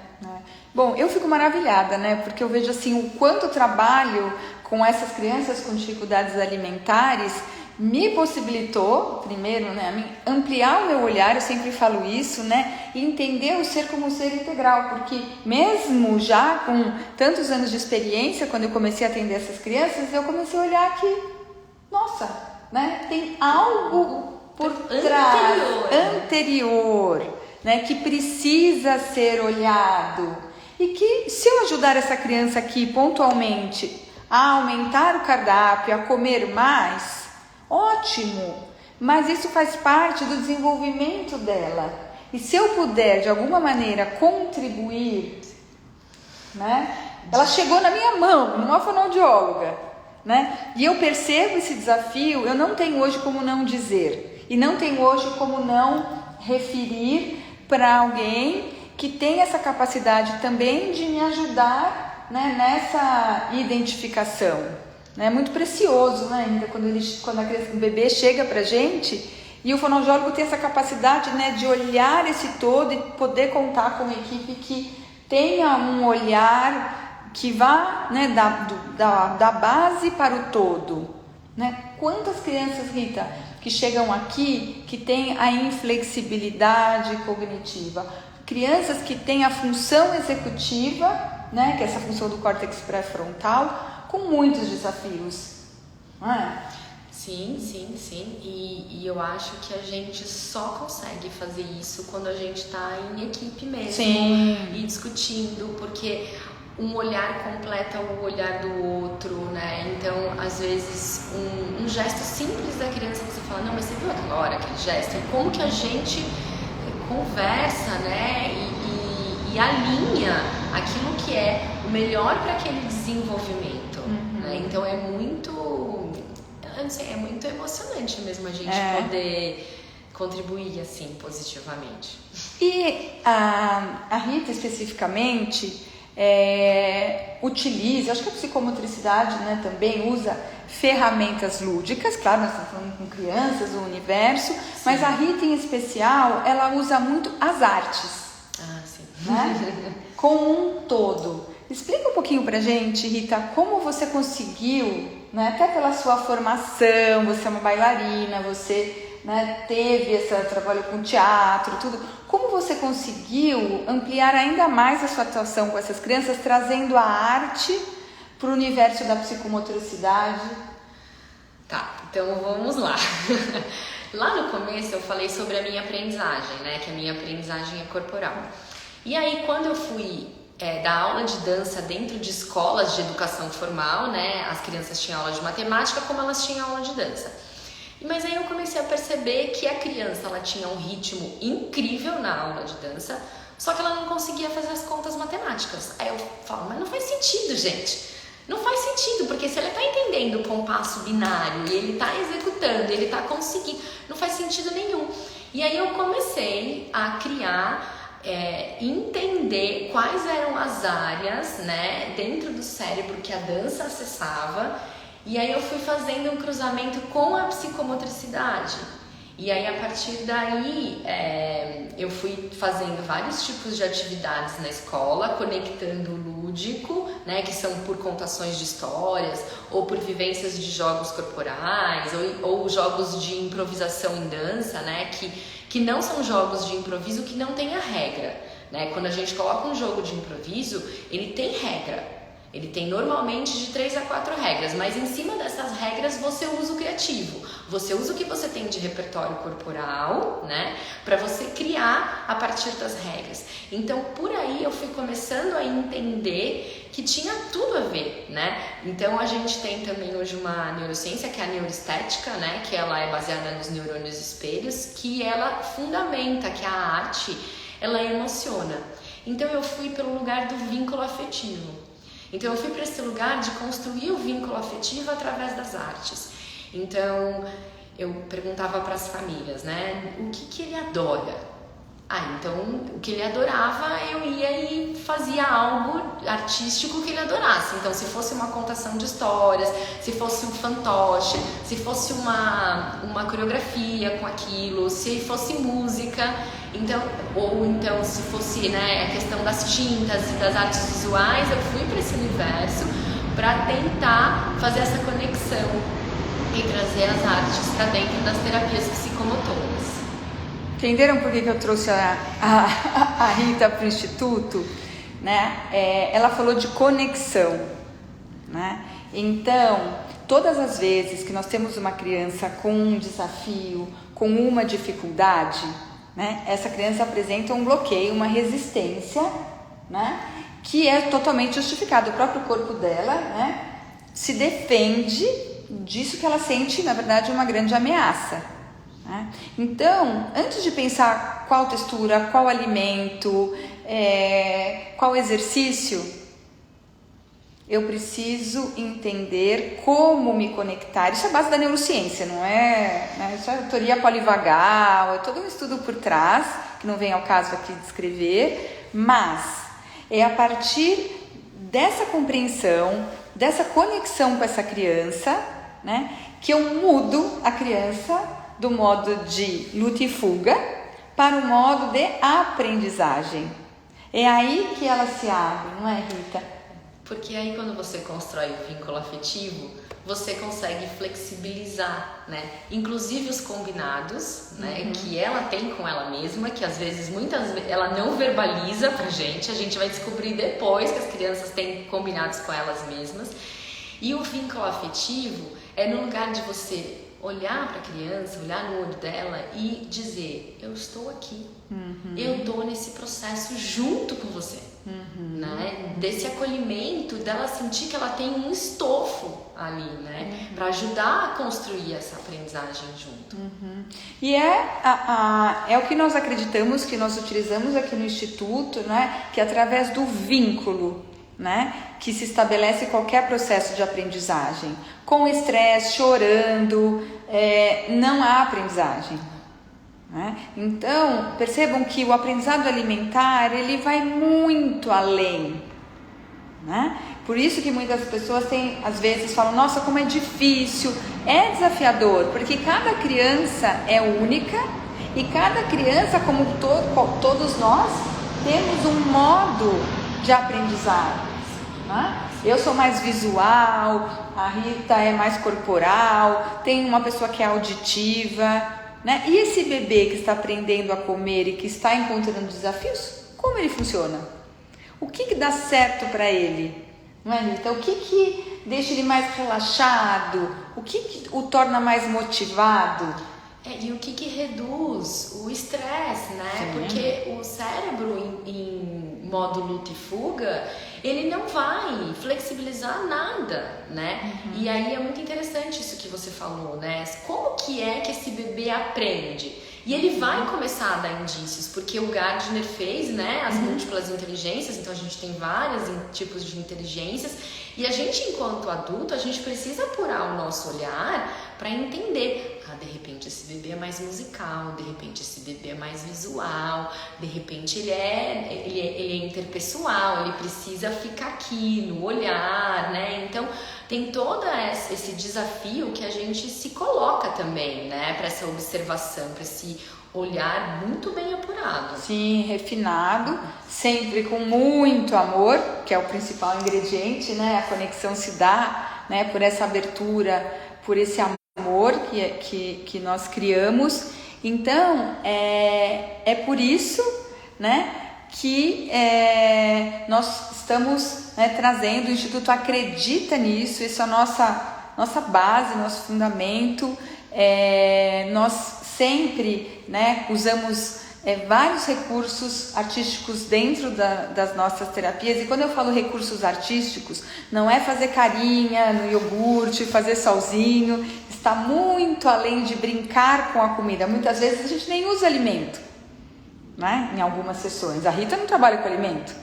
Bom, eu fico maravilhada, né? Porque eu vejo assim o quanto trabalho com essas crianças com dificuldades alimentares me possibilitou, primeiro, né, ampliar o meu olhar, eu sempre falo isso, né, e entender o ser como um ser integral, porque mesmo já com tantos anos de experiência, quando eu comecei a atender essas crianças, eu comecei a olhar que, nossa, né, tem algo por trás, anterior, né, que precisa ser olhado, e que se eu ajudar essa criança aqui pontualmente a aumentar o cardápio, a comer mais, ótimo, mas isso faz parte do desenvolvimento dela. E se eu puder, de alguma maneira, contribuir, né? Ela chegou na minha mão, numa fonoaudióloga, né? E eu percebo esse desafio, eu não tenho hoje como não dizer. E não tenho hoje como não referir para alguém que tem essa capacidade também de me ajudar, né, nessa identificação. É muito precioso, né, ainda quando o bebê chega pra gente e o fonoaudiólogo tem essa capacidade, né, de olhar esse todo e poder contar com uma equipe que tenha um olhar que vá, né, da base para o todo, né? Quantas crianças, Rita, que chegam aqui que têm a inflexibilidade cognitiva, crianças que têm a função executiva, né, que é essa função do córtex pré-frontal, com muitos desafios, não é? Sim. E eu acho que a gente só consegue fazer isso quando a gente está em equipe mesmo. Sim. E discutindo, porque um olhar completa o olhar do outro, né? Então, às vezes, um gesto simples da criança que você fala, não, mas você viu aquela hora, aquele gesto? E como que a gente conversa, né? E alinha aquilo que é o melhor para aquele desenvolvimento. Né? Então é muito, eu não sei, é muito emocionante mesmo a gente poder contribuir assim positivamente. E a Rita especificamente utiliza, acho que a psicomotricidade, né, também usa ferramentas lúdicas, claro, nós estamos falando com crianças, o universo, sim, mas a Rita em especial, ela usa muito as artes. Sim. Né? Como um todo. Explica um pouquinho pra gente, Rita, como você conseguiu, né, até pela sua formação, você é uma bailarina, você, né, trabalhou com teatro, tudo. Como você conseguiu ampliar ainda mais a sua atuação com essas crianças, trazendo a arte para o universo da psicomotricidade? Tá, então vamos lá. Lá no começo eu falei sobre a minha aprendizagem, né, que a minha aprendizagem é corporal. E aí quando eu fui dar aula de dança dentro de escolas de educação formal, né? As crianças tinham aula de matemática como elas tinham aula de dança. Mas aí eu comecei a perceber que a criança ela tinha um ritmo incrível na aula de dança, só que ela não conseguia fazer as contas matemáticas. Aí eu falo, mas não faz sentido, gente. Não faz sentido, porque se ele está entendendo o compasso binário e ele está executando, ele está conseguindo, não faz sentido nenhum. E aí eu comecei a criar entender quais eram as áreas, né, dentro do cérebro que a dança acessava, e aí eu fui fazendo um cruzamento com a psicomotricidade. E aí a partir daí eu fui fazendo vários tipos de atividades na escola, conectando o lúdico, né, que são por contações de histórias ou por vivências de jogos corporais ou jogos de improvisação em dança, né, que não são jogos de improviso que não tem a regra, né? Quando a gente coloca um jogo de improviso, ele tem regra. Ele tem normalmente de 3 a 4 regras, mas em cima dessas regras você usa o criativo. Você usa o que você tem de repertório corporal, né, para você criar a partir das regras. Então, por aí eu fui começando a entender que tinha tudo a ver, né? Então, a gente tem também hoje uma neurociência que é a neuroestética, né, que ela é baseada nos neurônios espelhos, que ela fundamenta que a arte, ela emociona. Então, eu fui pelo lugar do vínculo afetivo. Então eu fui para esse lugar de construir o vínculo afetivo através das artes. Então eu perguntava para as famílias, né, o que ele adora? Então o que ele adorava eu ia e fazia algo artístico que ele adorasse. Então se fosse uma contação de histórias, se fosse um fantoche, se fosse uma coreografia com aquilo, se fosse música, ou então se fosse, né, a questão das tintas e das artes visuais, eu fui para esse universo para tentar fazer essa conexão e trazer as artes para dentro das terapias psicomotoras. Entenderam por que eu trouxe a Rita para o Instituto? Né? Ela falou de conexão, né? Então, todas as vezes que nós temos uma criança com um desafio, com uma dificuldade, né? Essa criança apresenta um bloqueio, uma resistência, né? Que é totalmente justificado. O próprio corpo dela, né? Se defende disso que ela sente, na verdade, uma grande ameaça, né? Então, antes de pensar qual textura, qual alimento, qual exercício, eu preciso entender como me conectar. Isso é a base da neurociência, não é? Isso é teoria polivagal, é todo um estudo por trás, que não vem ao caso aqui descrever, mas é a partir dessa compreensão, dessa conexão com essa criança, né, que eu mudo a criança do modo de luta e fuga para o modo de aprendizagem. É aí que ela se abre, não é, Rita? Porque aí quando você constrói o vínculo afetivo, você consegue flexibilizar, né? Inclusive os combinados, né? Que ela tem com ela mesma, que às vezes, muitas vezes, ela não verbaliza pra gente. A gente vai descobrir depois que as crianças têm combinados com elas mesmas. E o vínculo afetivo é no lugar de você olhar para a criança, olhar no olho dela e dizer: eu estou aqui, eu estou nesse processo junto com você, né? Desse acolhimento, dela sentir que ela tem um estofo ali, né? Para ajudar a construir essa aprendizagem junto. E é o que nós acreditamos, que nós utilizamos aqui no Instituto, né? Que através do vínculo, né, que se estabelece qualquer processo de aprendizagem. Com estresse, chorando, não há aprendizagem, né? Então, percebam que o aprendizado alimentar, ele vai muito além, né? Por isso que muitas pessoas às vezes falam: nossa, como é difícil. É desafiador, porque cada criança é única e cada criança, como todos nós, temos um modo de aprendizado, né? Eu sou mais visual, a Rita é mais corporal, tem uma pessoa que é auditiva, né? E esse bebê que está aprendendo a comer e que está encontrando desafios, como ele funciona? O que dá certo para ele? Não é, Rita? O que deixa ele mais relaxado? O que o torna mais motivado? E o que reduz o estresse, né? Sim. Porque o cérebro em modo luta e fuga, ele não vai flexibilizar nada, né? E aí é muito interessante isso que você falou, né? Como que é que esse bebê aprende? E ele vai começar a dar indícios, porque o Gardner fez, né, as múltiplas inteligências, então a gente tem vários tipos de inteligências, e a gente, enquanto adulto, a gente precisa apurar o nosso olhar para entender. De repente esse bebê é mais musical, de repente esse bebê é mais visual, de repente ele é interpessoal, ele precisa ficar aqui no olhar, né? Então tem todo esse desafio que a gente se coloca também, né? Para essa observação, para esse olhar muito bem apurado. Sim, refinado, sempre com muito amor, que é o principal ingrediente, né? A conexão se dá, né, por essa abertura, por esse amor que nós criamos. Então, é por isso, né, que nós estamos, né, trazendo, o Instituto acredita nisso, isso é a nossa base, nosso fundamento. Nós sempre, né, usamos vários recursos artísticos dentro das nossas terapias. E quando eu falo recursos artísticos, não é fazer carinha no iogurte, fazer solzinho, está muito além de brincar com a comida. Muitas vezes a gente nem usa alimento, né? Em algumas sessões. A Rita não trabalha com alimento,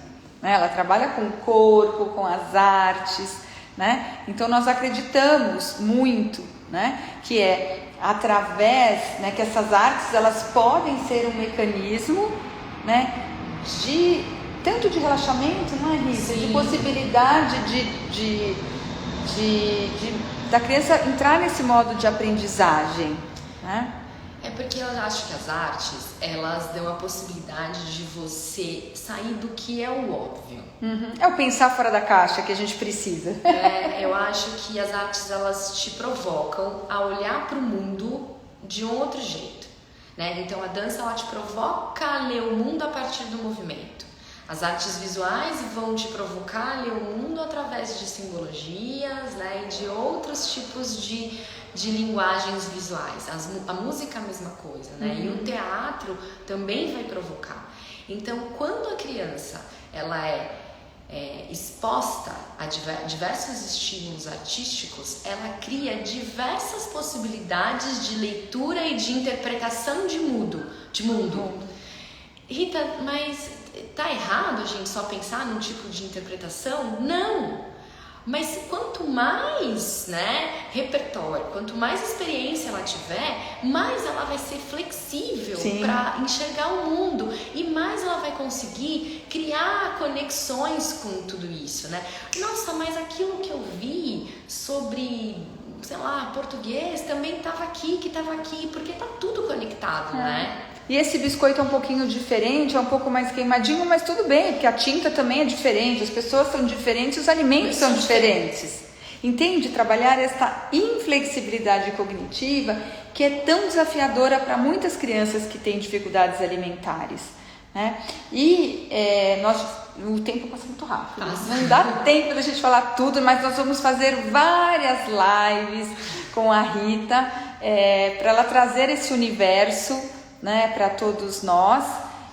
né? Ela trabalha com o corpo, com as artes, né? Então nós acreditamos muito, né, que através, né, que essas artes, elas podem ser um mecanismo, né, tanto de relaxamento, não é, Rita? De possibilidade da criança entrar nesse modo de aprendizagem, né? Porque eu acho que as artes, elas dão a possibilidade de você sair do que é o óbvio, É o pensar fora da caixa que a gente precisa. Eu acho que as artes, elas te provocam a olhar para o mundo de um outro jeito, né? Então a dança, ela te provoca a ler o mundo a partir do movimento. As artes visuais vão te provocar a ler o mundo através de simbologias, né? E de outros tipos de linguagens visuais. A música é a mesma coisa, né? E o teatro também vai provocar. Então, quando a criança ela é exposta a diversos estímulos artísticos, ela cria diversas possibilidades de leitura e de interpretação de mundo. Rita, mas tá errado a gente só pensar num tipo de interpretação? Não! Mas quanto mais, né, repertório, quanto mais experiência ela tiver, mais ela vai ser flexível para enxergar o mundo e mais ela vai conseguir criar conexões com tudo isso, né? Nossa, mas aquilo que eu vi sobre, sei lá, português também estava aqui, porque tá tudo conectado, né? E esse biscoito é um pouquinho diferente, é um pouco mais queimadinho, mas tudo bem, porque a tinta também é diferente, as pessoas são diferentes, os alimentos são diferentes. Entende? Trabalhar esta inflexibilidade cognitiva que é tão desafiadora para muitas crianças que têm dificuldades alimentares, né? E o tempo passa muito rápido. Não dá tempo da gente falar tudo, mas nós vamos fazer várias lives com a Rita para ela trazer esse universo, né, para todos nós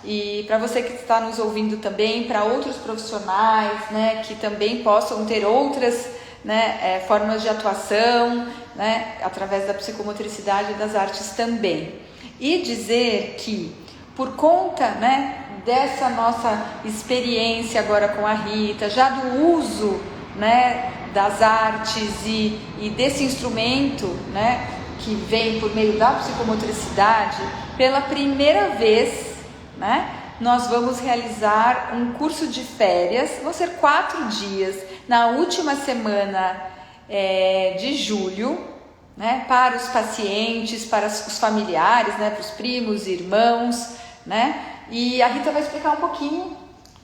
e para você que está nos ouvindo também, para outros profissionais, né, que também possam ter outras, né, formas de atuação, né, através da psicomotricidade e das artes também. E dizer que por conta, né, dessa nossa experiência agora com a Rita, já do uso, né, das artes e desse instrumento, né, que vem por meio da psicomotricidade, pela primeira vez, né, nós vamos realizar um curso de férias, vão ser 4 dias, na última semana de julho, né, para os pacientes, para os familiares, né, para os primos, irmãos, né, e a Rita vai explicar um pouquinho.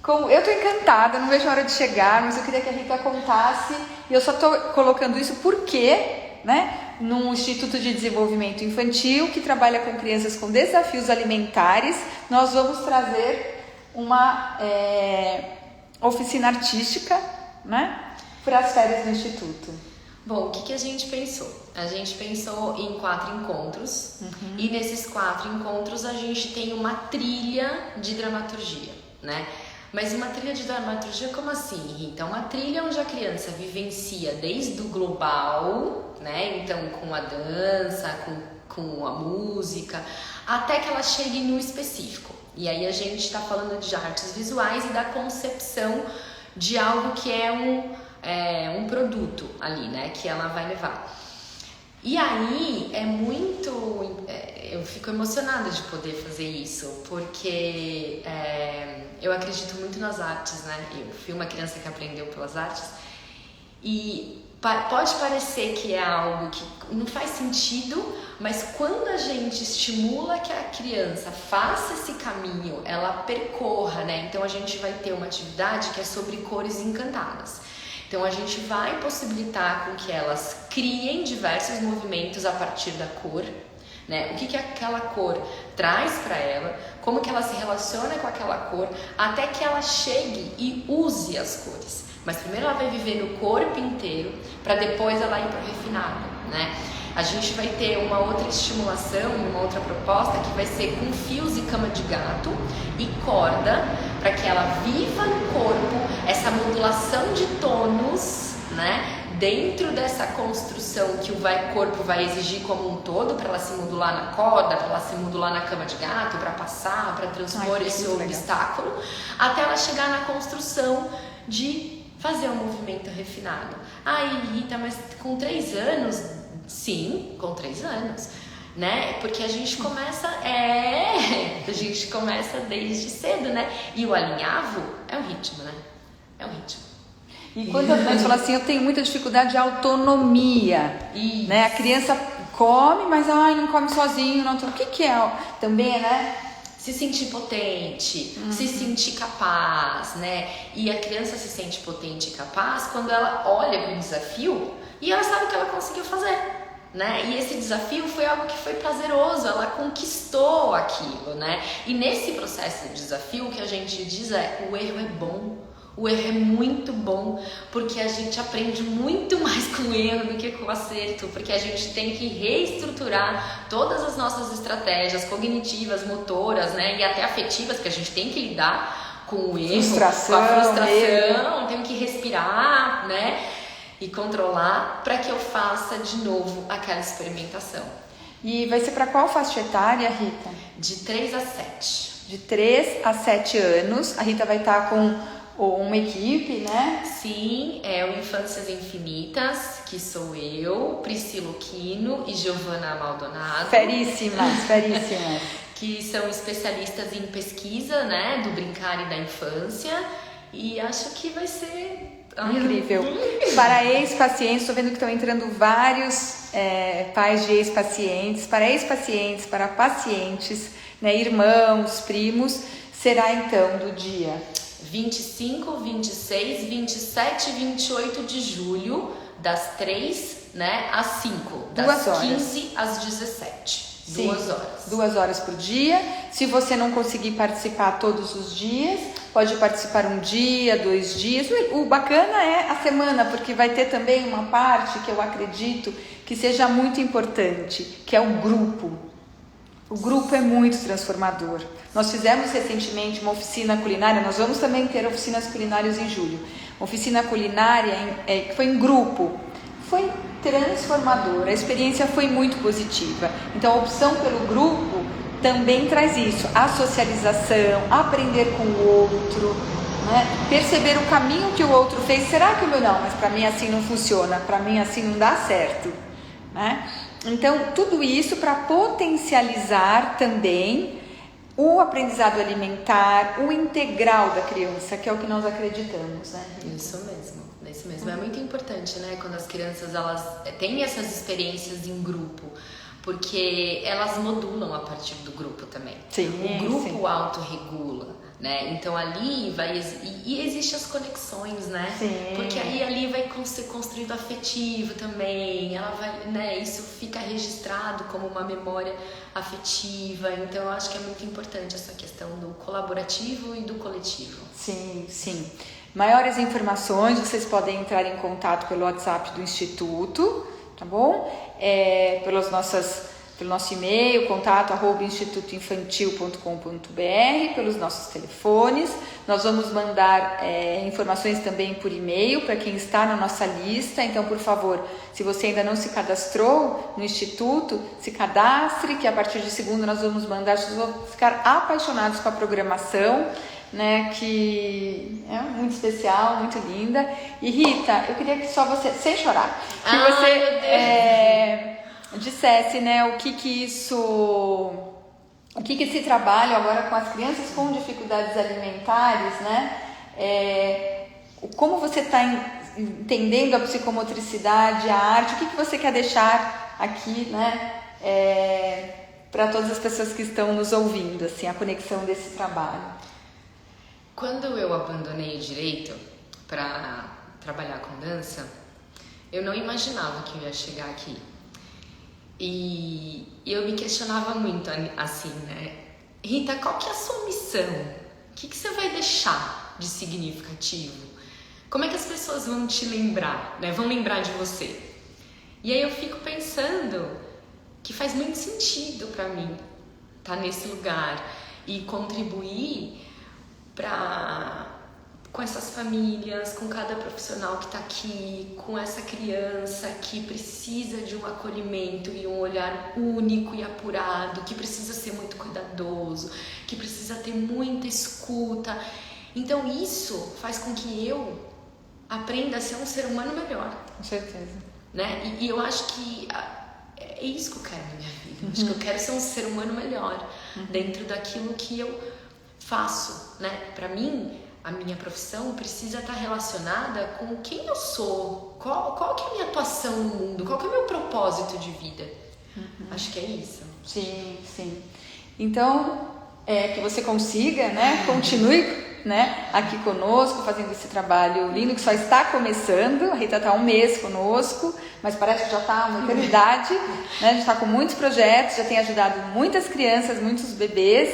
Eu estou encantada, não vejo a hora de chegar, mas eu queria que a Rita contasse, e eu só estou colocando isso porque, né, num Instituto de Desenvolvimento Infantil que trabalha com crianças com desafios alimentares, nós vamos trazer uma oficina artística, né, para as férias do Instituto. Bom, o que a gente pensou? A gente pensou em 4 encontros e nesses 4 encontros a gente tem uma trilha de dramaturgia, né? Mas uma trilha de dramaturgia, como assim, Rita? Uma trilha onde a criança vivencia desde o global, né? Então, com a dança, com a música, até que ela chegue no específico. E aí a gente está falando de artes visuais e da concepção de algo que é um produto ali, né? Que ela vai levar. E aí eu fico emocionada de poder fazer isso, porque eu acredito muito nas artes, né? Eu fui uma criança que aprendeu pelas artes e pode parecer que é algo que não faz sentido, mas quando a gente estimula que a criança faça esse caminho, ela percorra, né? Então a gente vai ter uma atividade que é sobre cores encantadas. Então a gente vai possibilitar com que elas criem diversos movimentos a partir da cor, né? O que aquela cor traz para ela, como que ela se relaciona com aquela cor, até que ela chegue e use as cores. Mas primeiro ela vai viver no corpo inteiro, para depois ela ir para o refinado, né? A gente vai ter uma outra estimulação, uma outra proposta que vai ser com fios e cama de gato e corda, para que ela viva no corpo essa modulação de tônus, né? Dentro dessa construção que o corpo vai exigir como um todo, para ela se modular na corda, para ela se modular na cama de gato, para passar, para transpor esse obstáculo, até ela chegar na construção de fazer um movimento refinado. Ai, Rita, mas com 3 anos... Sim, com 3 anos, né? Porque a gente começa desde cedo, né? E o alinhavo é o ritmo, né? É o ritmo. E quando as mães falam assim, eu tenho muita dificuldade de autonomia, né? A criança come, mas não come sozinho, não. O que é também, né? se sentir potente, se sentir capaz, né? E a criança se sente potente e capaz quando ela olha para um desafio e ela sabe que ela conseguiu fazer, né? E esse desafio foi algo que foi prazeroso, ela conquistou aquilo, né? E nesse processo de desafio, o que a gente diz é: o erro é bom. O erro é muito bom, porque a gente aprende muito mais com o erro do que com o acerto, porque a gente tem que reestruturar todas as nossas estratégias cognitivas, motoras, né, e até afetivas, que a gente tem que lidar com o erro, com a frustração, tem que respirar, né, e controlar para que eu faça de novo aquela experimentação. E vai ser para qual faixa etária, Rita? De 3 a 7. De 3 a 7 anos, a Rita vai estar com uma equipe, né? Sim, é o Infâncias Infinitas, que sou eu, Priscila Quino e Giovana Maldonado. Feríssimas. Que são especialistas em pesquisa, né, do brincar e da infância. E acho que vai ser incrível. Para ex-pacientes, estou vendo que estão entrando vários pais de ex-pacientes, para pacientes, né, irmãos, primos. Será então do dia 25, 26, 27 e 28 de julho, das 3, né, às 5, das 15 às 17. Sim, 2 horas. 2 horas por dia. Se você não conseguir participar todos os dias, pode participar um dia, 2 dias. O bacana é a semana, porque vai ter também uma parte que eu acredito que seja muito importante, que é o grupo. O grupo é muito transformador. Nós fizemos recentemente uma oficina culinária, nós vamos também ter oficinas culinárias em julho. Uma oficina culinária que foi em grupo, foi transformadora, a experiência foi muito positiva. Então a opção pelo grupo também traz isso, a socialização, aprender com o outro, né? Perceber o caminho que o outro fez. Será que o meu não? Mas para mim assim não funciona, para mim assim não dá certo, né? Então, tudo isso para potencializar também o aprendizado alimentar, o integral da criança, que é o que nós acreditamos, né? Isso mesmo. É muito importante, né? Quando as crianças elas têm essas experiências em grupo, porque elas modulam a partir do grupo também. Sim, o grupo autorregula, né? Então ali vai e existem as conexões, né? Sim. Porque aí ali vai ser construído afetivo também. Ela vai, né? Isso fica registrado como uma memória afetiva. Então eu acho que é muito importante essa questão do colaborativo e do coletivo. Sim. Maiores informações, vocês podem entrar em contato pelo WhatsApp do Instituto, tá bom? Pelo nosso e-mail, contato@institutoinfantil.com.br, pelos nossos telefones. Nós vamos mandar informações também por e-mail para quem está na nossa lista. Então, por favor, se você ainda não se cadastrou no Instituto, se cadastre, que a partir de segunda nós vamos mandar. Vocês vão ficar apaixonados com a programação, né, que é muito especial, muito linda. E Rita, eu queria que só você, sem chorar, que você dissesse, né, o que esse trabalho agora com as crianças com dificuldades alimentares, né, como você está entendendo a psicomotricidade, a arte, o que você quer deixar aqui, né, para todas as pessoas que estão nos ouvindo, assim, a conexão desse trabalho. Quando eu abandonei o direito para trabalhar com dança, eu não imaginava que eu ia chegar aqui. E eu me questionava muito assim, né? Rita, qual que é a sua missão? O que você vai deixar de significativo? Como é que as pessoas vão te lembrar, né? Vão lembrar de você? E aí eu fico pensando que faz muito sentido para mim estar nesse lugar e contribuir com essas famílias, com cada profissional que está aqui, com essa criança que precisa de um acolhimento e um olhar único e apurado, que precisa ser muito cuidadoso, que precisa ter muita escuta. Então isso faz com que eu aprenda a ser um ser humano melhor. Com certeza. Né? E eu acho que é isso que eu quero na minha vida. Acho que eu quero ser um ser humano melhor dentro daquilo que eu faço, né? Para mim, a minha profissão precisa estar relacionada com quem eu sou, qual que é a minha atuação no mundo, qual que é o meu propósito de vida. Acho que é isso. Sim. Então, que você consiga, né? Continue, né, aqui conosco, fazendo esse trabalho lindo que só está começando. A Rita está há 1 mês conosco, mas parece que já está uma eternidade, né? A gente está com muitos projetos, já tem ajudado muitas crianças, muitos bebês.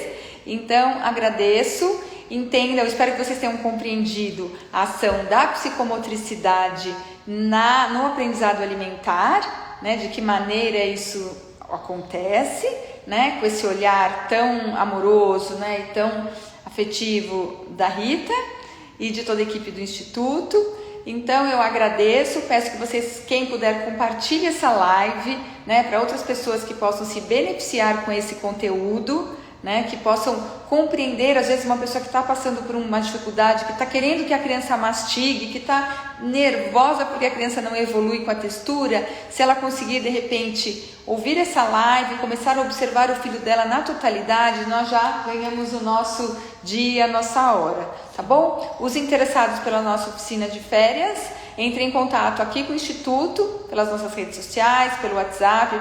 Então, agradeço. Entenda, eu espero que vocês tenham compreendido a ação da psicomotricidade no aprendizado alimentar, né? De que maneira isso acontece, né? Com esse olhar tão amoroso, né? E tão afetivo da Rita e de toda a equipe do Instituto. Então eu agradeço, peço que vocês, quem puder, compartilhe essa live, né, para outras pessoas que possam se beneficiar com esse conteúdo, né, que possam compreender, às vezes uma pessoa que está passando por uma dificuldade, que está querendo que a criança mastigue, que está nervosa porque a criança não evolui com a textura, se ela conseguir de repente ouvir essa live, começar a observar o filho dela na totalidade, nós já ganhamos o nosso dia, a nossa hora, tá bom? Os interessados pela nossa oficina de férias, entrem em contato aqui com o Instituto, pelas nossas redes sociais, pelo WhatsApp,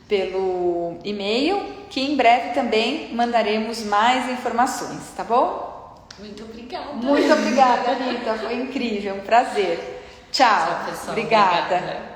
pelo e-mail, que em breve também mandaremos mais informações, tá bom? Muito obrigada. Muito obrigada, Rita, foi incrível, um prazer. Tchau, pessoal. Obrigada. Obrigada.